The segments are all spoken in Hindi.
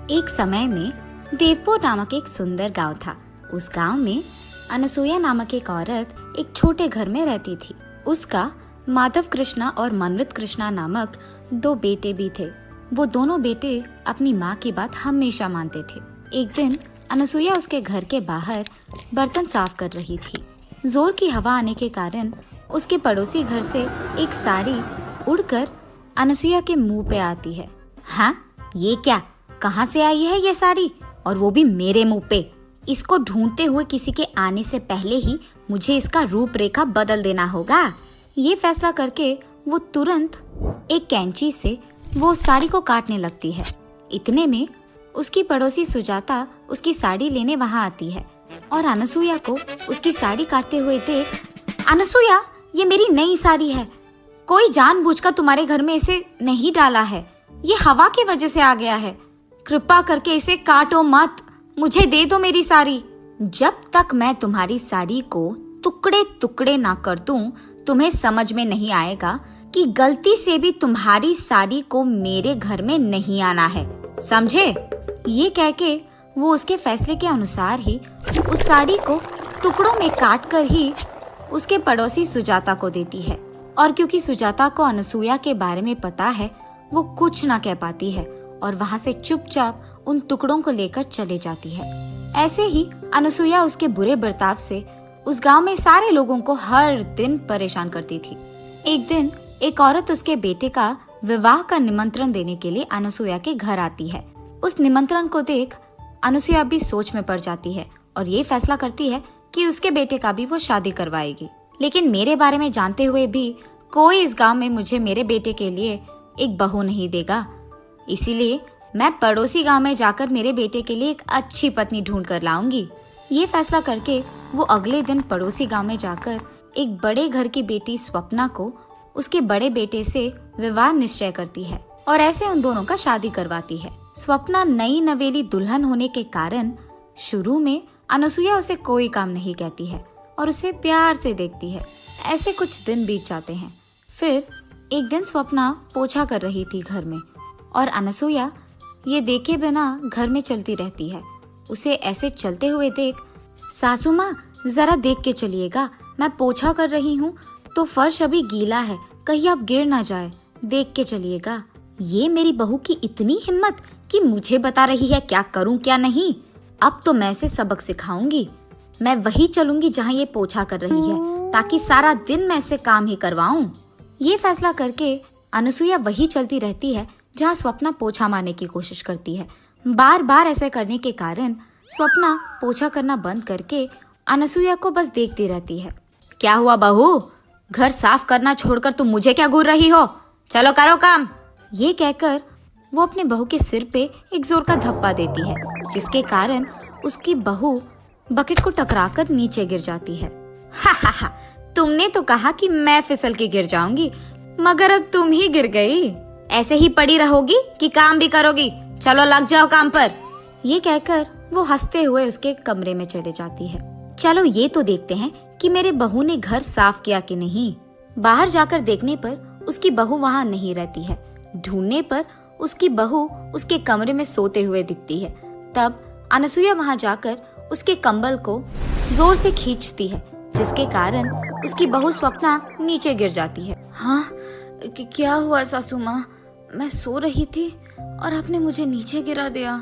एक समय में देवपुर नामक एक सुंदर गांव था। उस गांव में अनसुया नामक एक औरत एक छोटे घर में रहती थी। उसका माधव कृष्णा और मनवित कृष्णा नामक 2 बेटे भी थे। वो दोनों बेटे अपनी माँ की बात हमेशा मानते थे। एक दिन अनसुया उसके घर के बाहर बर्तन साफ कर रही थी। जोर की हवा आने के कारण उसके पड़ोसी घर से एक साड़ी उड़कर अनसुया के मुंह पे आती है। हाँ, ये क्या? कहाँ से आई है ये साड़ी, और वो भी मेरे मुंह पे? इसको ढूंढते हुए किसी के आने से पहले ही मुझे इसका रूपरेखा बदल देना होगा। ये फैसला करके वो तुरंत एक कैंची से वो साड़ी को काटने लगती है। इतने में उसकी पड़ोसी सुजाता उसकी साड़ी लेने वहाँ आती है और अनसुया को उसकी साड़ी काटते हुए देख, अनसुया, ये मेरी नई साड़ी है। कोई जानबूझकर तुम्हारे घर में इसे नहीं डाला है। ये हवा की वजह से आ गया है। कृपा करके इसे काटो मत, मुझे दे दो मेरी साड़ी। जब तक मैं तुम्हारी साड़ी को टुकड़े टुकड़े ना कर दूं, तुम्हें समझ में नहीं आएगा कि गलती से भी तुम्हारी साड़ी को मेरे घर में नहीं आना है, समझे? ये कह के वो उसके फैसले के अनुसार ही उस साड़ी को टुकड़ों में काट कर ही उसके पड़ोसी सुजाता को देती है। और क्योंकि सुजाता को अनसुया के बारे में पता है, वो कुछ ना कह पाती है और वहाँ से चुपचाप उन टुकड़ों को लेकर चले जाती है। ऐसे ही अनसुया उसके बुरे बर्ताव से उस गांव में सारे लोगों को हर दिन परेशान करती थी। एक दिन एक औरत उसके बेटे का विवाह का निमंत्रण देने के लिए अनसुया के घर आती है। उस निमंत्रण को देख अनसुया भी सोच में पड़ जाती है और ये फैसला करती है कि उसके बेटे का भी वो शादी करवाएगी। लेकिन मेरे बारे में जानते हुए भी कोई इस गांव में मुझे मेरे बेटे के लिए एक बहू नहीं देगा, इसीलिए मैं पड़ोसी गांव में जाकर मेरे बेटे के लिए एक अच्छी पत्नी ढूंढ कर लाऊंगी। ये फैसला करके वो अगले दिन पड़ोसी गांव में जाकर एक बड़े घर की बेटी स्वप्ना को उसके बड़े बेटे से विवाह निश्चय करती है और ऐसे उन दोनों का शादी करवाती है। स्वप्ना नई नवेली दुल्हन होने के कारण शुरू में अनसुया उसे कोई काम नहीं कहती है और उसे प्यार से देखती है। ऐसे कुछ दिन बीत जाते हैं। फिर एक दिन स्वप्ना पोछा कर रही थी घर में और अनसुया ये देखे बिना घर में चलती रहती है। उसे ऐसे चलते हुए देख, सासू माँ जरा देख के चलिएगा, मैं पोछा कर रही हूँ तो फर्श अभी गीला है, कहीं आप गिर ना जाए, देख के चलिएगा। ये मेरी बहू की इतनी हिम्मत कि मुझे बता रही है क्या करूँ क्या नहीं। अब तो मैं इसे सबक सिखाऊंगी। मैं वही चलूंगी जहाँ ये पोछा कर रही है, ताकि सारा दिन मैं इसे काम ही करवाऊं। ये फैसला करके अनसुया वही चलती रहती है जहाँ स्वप्ना पोछा मारने की कोशिश करती है। बार बार ऐसे करने के कारण स्वप्ना पोछा करना बंद करके अनसुया को बस देखती रहती है। क्या हुआ बहू, घर साफ करना छोड़कर तुम मुझे क्या घूर रही हो? चलो करो काम। ये कहकर वो अपने बहू के सिर पे एक जोर का धप्पा देती है, जिसके कारण उसकी बहू बकेट को टकराकर नीचे गिर जाती है। हा हा हा, तुमने तो कहा कि मैं फिसल के गिर जाऊंगी, मगर अब तुम ही गिर गई। ऐसे ही पड़ी रहोगी कि काम भी करोगी? चलो लग जाओ काम पर। ये कहकर वो हंसते हुए उसके कमरे में चले जाती है। चलो ये तो देखते हैं कि मेरे बहू ने घर साफ किया कि नहीं। बाहर जाकर देखने पर उसकी बहू वहाँ नहीं रहती है। ढूंढने पर उसकी बहू उसके कमरे में सोते हुए दिखती है। तब अनसुया वहाँ जाकर उसके कंबल को जोर से खींचती है, जिसके कारण उसकी बहू स्वप्ना नीचे गिर जाती है। हाँ, क्या हुआ सासू माँ? मैं सो रही थी और आपने मुझे नीचे गिरा दिया।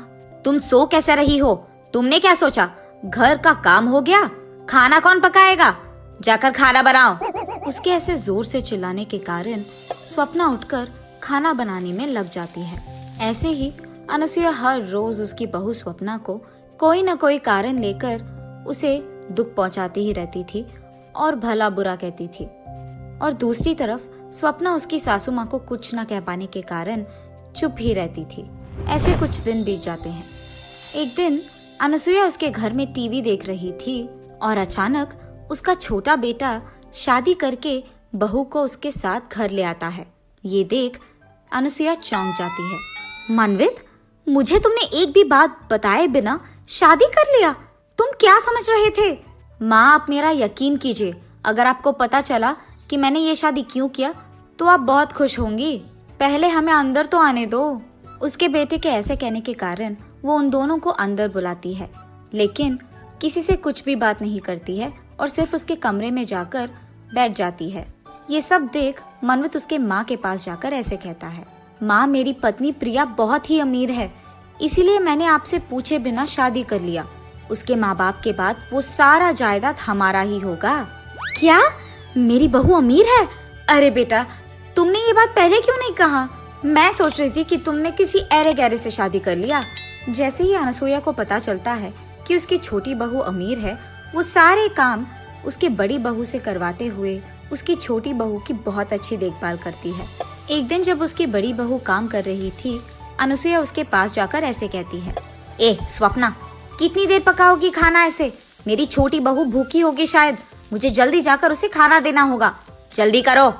तुम सो कैसे रही हो? तुमने क्या सोचा घर का काम हो गया? खाना कौन पकाएगा? जाकर खाना बनाओ। उसके ऐसे जोर से चिल्लाने के कारण स्वप्ना उठकर खाना बनाने में लग जाती है। ऐसे ही अनसुया हर रोज उसकी बहू स्वप्ना को कोई न कोई कारण लेकर उसे दुख पहुंचाती ही रहती थी और भला बुरा कहती थी। और दूसरी तरफ स्वप्ना उसकी सासू माँ को कुछ न कह पाने के कारण चुप ही रहती थी। ऐसे कुछ दिन बीत जाते हैं। एक दिन अनसुया उसके घर में टीवी देख रही थी और अचानक उसका छोटा बेटा शादी करके बहू को उसके साथ घर ले आता है। ये देख अनसुया चौंक जाती है। मनवित, मुझे तुमने एक भी बात बताए बिना शादी कर लिया? तुम क्या समझ रहे थे? माँ, आप मेरा यकीन कीजिए, अगर आपको पता चला कि मैंने ये शादी क्यों किया तो आप बहुत खुश होंगी। पहले हमें अंदर तो आने दो। उसके बेटे के ऐसे कहने के कारण वो उन दोनों को अंदर बुलाती है, लेकिन किसी से कुछ भी बात नहीं करती है और सिर्फ उसके कमरे में जाकर बैठ जाती है। ये सब देख मनवित उसके माँ के पास जाकर ऐसे कहता है, माँ, मेरी पत्नी प्रिया बहुत ही अमीर है, इसीलिए मैंने आपसे पूछे बिना शादी कर लिया। उसके माँ बाप के बाद वो सारा जायदाद हमारा ही होगा। क्या? मेरी बहू अमीर है? अरे बेटा, तुमने ये बात पहले क्यों नहीं कहा? मैं सोच रही थी कि तुमने किसी ऐरे गैरे से शादी कर लिया। जैसे ही अनसुईया को पता चलता है कि उसकी छोटी बहू अमीर है, वो सारे काम उसके बड़ी बहू से करवाते हुए उसकी छोटी बहू की बहुत अच्छी देखभाल करती है। एक दिन जब उसकी बड़ी बहू काम कर रही थी, अनसुईया उसके पास जाकर ऐसे कहती है, ए स्वप्ना, कितनी देर पकाओगी खाना ऐसे? मेरी छोटी बहू भूखी होगी शायद, मुझे जल्दी जाकर उसे खाना देना होगा, जल्दी करो।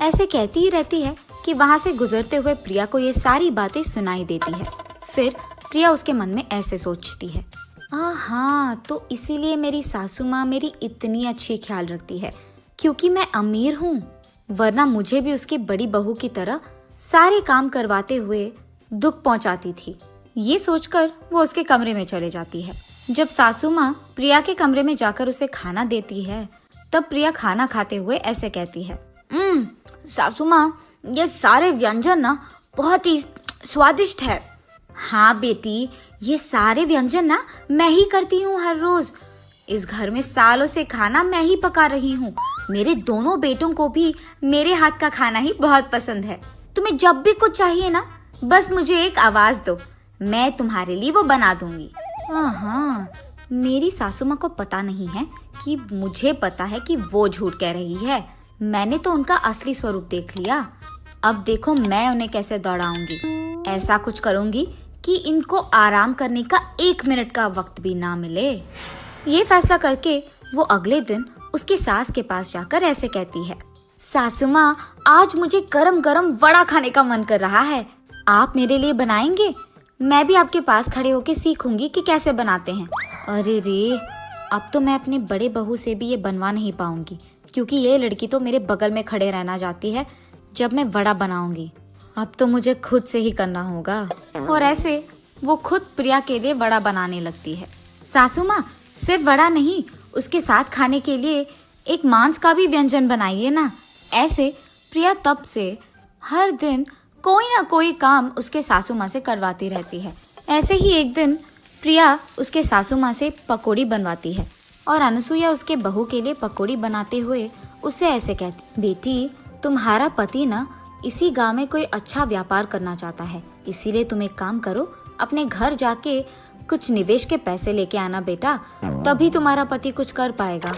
ऐसे कहती ही रहती है कि वहाँ से गुजरते हुए प्रिया को ये सारी बातें सुनाई देती है। फिर प्रिया उसके मन में ऐसे सोचती है, हाँ, तो इसीलिए मेरी सासू माँ मेरी इतनी अच्छी ख्याल रखती है, क्योंकि मैं अमीर हूँ, वरना मुझे भी उसकी बड़ी बहू की तरह सारे काम करवाते हुए दुख पहुँचाती थी। ये सोचकर वो उसके कमरे में चले जाती है। जब सासू माँ प्रिया के कमरे में जाकर उसे खाना देती है, तब प्रिया खाना खाते हुए ऐसे कहती है, सासू माँ, ये सारे व्यंजन ना बहुत ही स्वादिष्ट है। हाँ बेटी, ये सारे व्यंजन ना मैं ही करती हूँ हर रोज। इस घर में सालों से खाना मैं ही पका रही हूँ। मेरे दोनों बेटों को भी मेरे हाथ का खाना ही बहुत पसंद है। तुम्हें जब भी कुछ चाहिए ना, बस मुझे एक आवाज दो, मैं तुम्हारे लिए वो बना दूंगी। हाँ, मेरी सासू माँ को पता नहीं है कि मुझे पता है कि वो झूठ कह रही है। मैंने तो उनका असली स्वरूप देख लिया। अब देखो मैं उन्हें कैसे दौड़ाऊंगी। ऐसा कुछ करूंगी कि इनको आराम करने का 1 मिनट का वक्त भी ना मिले। ये फैसला करके वो अगले दिन उसकी सास के पास जाकर ऐसे कहती है, सासू माँ, आज मुझे गरम गरम वड़ा खाने का मन कर रहा है, आप मेरे लिए बनाएंगे? मैं भी आपके पास खड़े होके सीखूंगी कि कैसे बनाते हैं। अरे रे, अब तो मैं अपने बड़े बहू से भी ये बनवा नहीं पाऊंगी, क्योंकि ये लड़की तो मेरे बगल में खड़े रहना चाहती है जब मैं वड़ा बनाऊंगी। अब तो मुझे खुद से ही करना होगा। और ऐसे वो खुद प्रिया के लिए वड़ा बनाने लगती है। सासू माँ, सिर्फ वड़ा नहीं, उसके साथ खाने के लिए एक मांस का भी व्यंजन बनाइए ना। ऐसे प्रिया तब से हर दिन कोई ना कोई काम उसके सासू माँ से करवाती रहती है। ऐसे ही एक दिन प्रिया उसके सासू माँ से पकौड़ी बनवाती है और अनसुईया उसके बहू के लिए पकौड़ी बनाते हुए उससे ऐसे कहती, बेटी, तुम्हारा पति ना इसी गांव में कोई अच्छा व्यापार करना चाहता है, इसीलिए तुम एक काम करो, अपने घर जाके कुछ निवेश के पैसे लेके आना बेटा, तभी तुम्हारा पति कुछ कर पाएगा।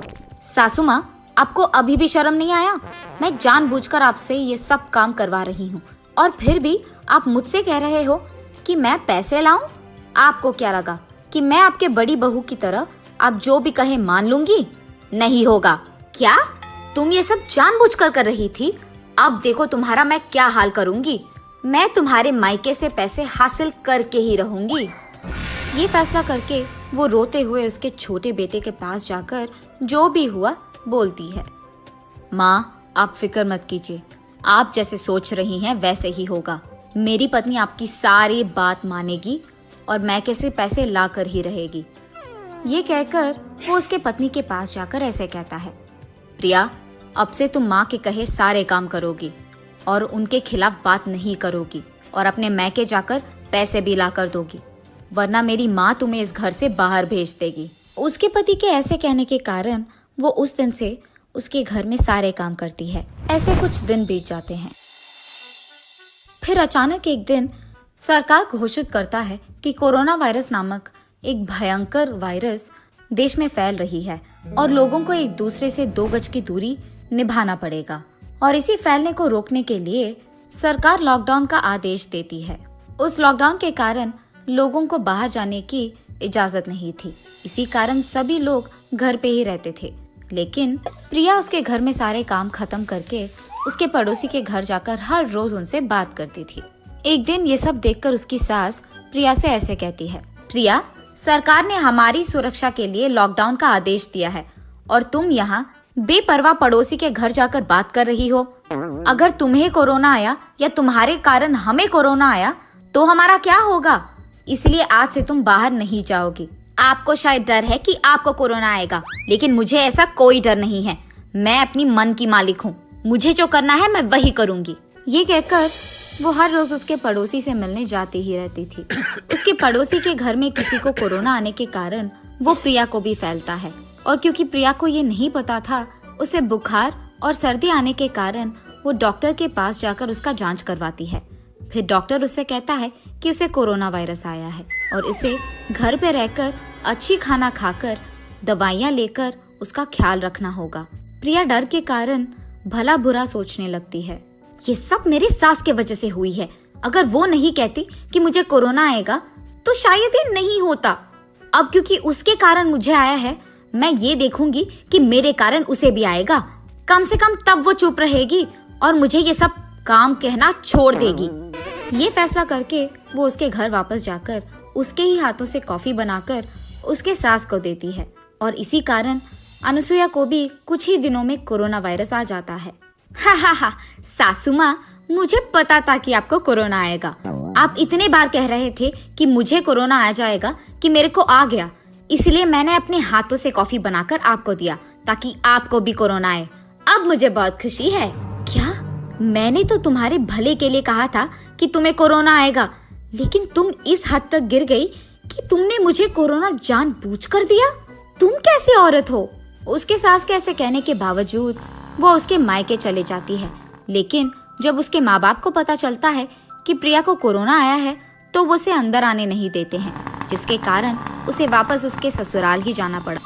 सासू माँ, आपको अभी भी शर्म नहीं आया? मैं जानबूझकर आपसे ये सब काम करवा रही हूँ और फिर भी आप मुझसे कह रहे हो कि मैं पैसे लाऊं? आपको क्या लगा कि मैं आपके बड़ी बहू की तरह आप जो भी कहे मान लूंगी? नहीं होगा। क्या तुम ये सब जानबूझकर कर रही थी? अब देखो तुम्हारा मैं क्या हाल करूंगी। मैं तुम्हारे मायके से पैसे हासिल करके ही रहूंगी। ये फैसला करके वो रोते हुए उसके छोटे बेटे के पास जाकर जो भी हुआ बोलती है, माँ, आप फिक्र मत कीजिए, आप जैसे सोच रही हैं वैसे ही होगा। मेरी पत्नी आपकी सारी बात मानेगी और मैं कैसे पैसे ला कर ही रहेगी। ये कहकर वो उसके पत्नी के पास जाकर ऐसे कहता है, प्रिया, अब से तुम माँ के कहे सारे काम करोगी और उनके खिलाफ बात नहीं करोगी और अपने मैके जाकर पैसे भी ला कर दोगी, वरना मेरी माँ तुम्हें इस घर से बाहर भेज देगी। उसके पति के ऐसे कहने के कारण वो उस दिन से उसके घर में सारे काम करती है। ऐसे कुछ दिन बीत जाते हैं। फिर अचानक एक दिन सरकार घोषित करता है कि कोरोना वायरस नामक एक भयंकर वायरस देश में फैल रही है और लोगों को एक दूसरे से 2 गज की दूरी निभाना पड़ेगा। और इसी फैलने को रोकने के लिए सरकार लॉकडाउन का आदेश देती है। उस लॉकडाउन के कारण लोगों को बाहर जाने की इजाजत नहीं थी, इसी कारण सभी लोग घर पे ही रहते थे। लेकिन प्रिया उसके घर में सारे काम खत्म करके उसके पड़ोसी के घर जाकर हर रोज उनसे बात करती थी। एक दिन ये सब देखकर उसकी सास प्रिया से ऐसे कहती है, प्रिया, सरकार ने हमारी सुरक्षा के लिए लॉकडाउन का आदेश दिया है और तुम यहाँ बेपरवाह पड़ोसी के घर जाकर बात कर रही हो। अगर तुम्हें कोरोना आया या तुम्हारे कारण हमें कोरोना आया तो हमारा क्या होगा? इसलिए आज से तुम बाहर नहीं जाओगी। आपको शायद डर है कि आपको कोरोना आएगा, लेकिन मुझे ऐसा कोई डर नहीं है। मैं अपनी मन की मालिक हूँ, मुझे जो करना है मैं वही करूँगी। ये कहकर वो हर रोज उसके पड़ोसी से मिलने जाती ही रहती थी। उसके पड़ोसी के घर में किसी को कोरोना आने के कारण वो प्रिया को भी फैलता है, और क्योंकि प्रिया को ये नहीं पता था, उसे बुखार और सर्दी आने के कारण वो डॉक्टर के पास जाकर उसका जांच करवाती है। फिर डॉक्टर उससे कहता है कि उसे कोरोना वायरस आया है और इसे घर पे रहकर अच्छी खाना खाकर दवाइयाँ लेकर उसका ख्याल रखना होगा। प्रिया डर के कारण भला बुरा सोचने लगती है। ये सब मेरी सास के वजह से हुई है। अगर वो नहीं कहती कि मुझे कोरोना आएगा तो शायद ये नहीं होता। अब क्योंकि उसके कारण मुझे आया है, मैं ये देखूंगी कि मेरे कारण उसे भी आएगा। कम से कम तब वो चुप रहेगी और मुझे ये सब काम कहना छोड़ देगी। ये फैसला करके वो उसके घर वापस जाकर उसके ही हाथों से कॉफी बनाकर उसके सास को देती है, और इसी कारण अनुसुईया को भी कुछ ही दिनों में कोरोना वायरस आ जाता है। हा हा हा, सासू माँ, मुझे पता था कि आपको कोरोना आएगा। आप इतने बार कह रहे थे कि मुझे कोरोना आ जाएगा कि मेरे को आ गया, इसलिए मैंने अपने हाथों से कॉफी बनाकर आपको दिया ताकि आपको भी कोरोना आए। अब मुझे बहुत खुशी है। क्या? मैंने तो तुम्हारे भले के लिए कहा था कि तुम्हें कोरोना आएगा, लेकिन तुम इस हद तक गिर गई कि तुमने मुझे कोरोना जानबूझकर दिया। तुम कैसी औरत हो? उसके सास के ऐसे कहने के बावजूद वो उसके मायके चले जाती है, लेकिन जब उसके माँ बाप को पता चलता है कि प्रिया को कोरोना आया है तो वो उसे अंदर आने नहीं देते हैं, जिसके कारण उसे वापस उसके ससुराल ही जाना पड़ा।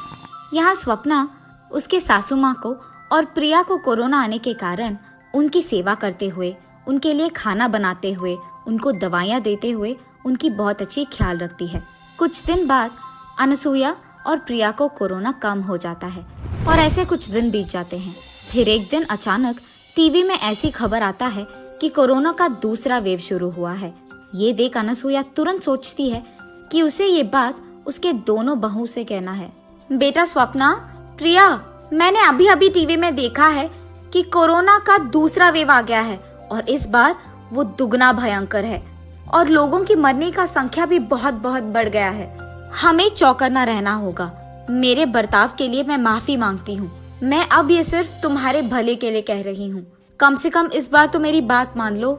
यहाँ स्वप्ना उसके सासू माँ को और प्रिया को कोरोना आने के कारण उनकी सेवा करते हुए, उनके लिए खाना बनाते हुए, उनको दवाइयाँ देते हुए उनकी बहुत अच्छी ख्याल रखती है। कुछ दिन बाद अनुसुईया और प्रिया को कोरोना कम हो जाता है और ऐसे कुछ दिन बीत जाते हैं। फिर एक दिन अचानक टीवी में ऐसी खबर आता है कि कोरोना का दूसरा वेव शुरू हुआ है। ये देख अनुसुईया तुरंत सोचती है कि उसे ये बात उसके दोनों बहू से कहना है। बेटा स्वप्ना, प्रिया, मैंने अभी अभी टीवी में देखा है कि कोरोना का दूसरा वेव आ गया है और इस बार वो दुगना भयंकर है और लोगों की मरने का संख्या भी बहुत बहुत बढ़ गया है। हमें चौकन्ना रहना होगा। मेरे बर्ताव के लिए मैं माफी मांगती हूँ। मैं अब ये सिर्फ तुम्हारे भले के लिए कह रही हूँ। कम से कम इस बार तो मेरी बात मान लो।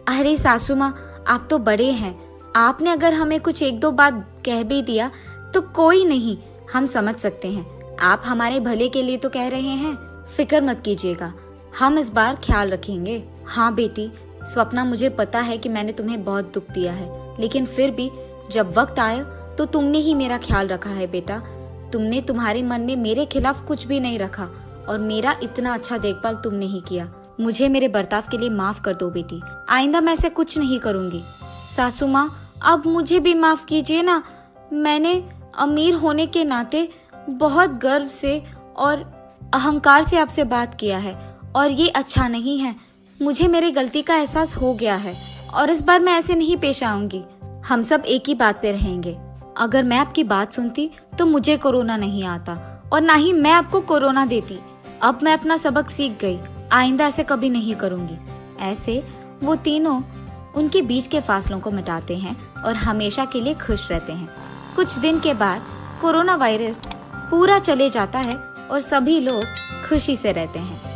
अरे सासू माँ, आप तो बड़े हैं। आपने अगर हमें कुछ एक दो बात कह भी दिया तो कोई नहीं, हम समझ सकते हैं। आप हमारे भले के लिए तो कह रहे हैं। फिक्र मत कीजिएगा, हम इस बार ख्याल रखेंगे। हाँ बेटी स्वप्ना, मुझे पता है कि मैंने तुम्हें बहुत दुख दिया है, लेकिन फिर भी जब वक्त आया तो तुमने ही मेरा ख्याल रखा है बेटा। तुमने तुम्हारे मन में मेरे खिलाफ कुछ भी नहीं रखा और मेरा इतना अच्छा देखभाल तुमने ही किया। मुझे मेरे बर्ताव के लिए माफ कर दो बेटी। आइंदा मैं ऐसे कुछ नहीं करूंगी। सासू माँ, अब मुझे भी माफ कीजिए ना। मैंने अमीर होने के नाते बहुत गर्व से और अहंकार से आपसे बात किया है और ये अच्छा नहीं है। मुझे मेरी गलती का एहसास हो गया है और इस बार मैं ऐसे नहीं पेश आऊंगी। हम सब एक ही बात पे रहेंगे। अगर मैं आपकी बात सुनती तो मुझे कोरोना नहीं आता और ना ही मैं आपको कोरोना देती। अब मैं अपना सबक सीख गई, आइंदा ऐसे कभी नहीं करूंगी। ऐसे वो तीनों उनके बीच के फासलों को मिटाते हैं और हमेशा के लिए खुश रहते हैं। कुछ दिन के बाद कोरोना वायरस पूरा चले जाता है और सभी लोग खुशी से रहते हैं।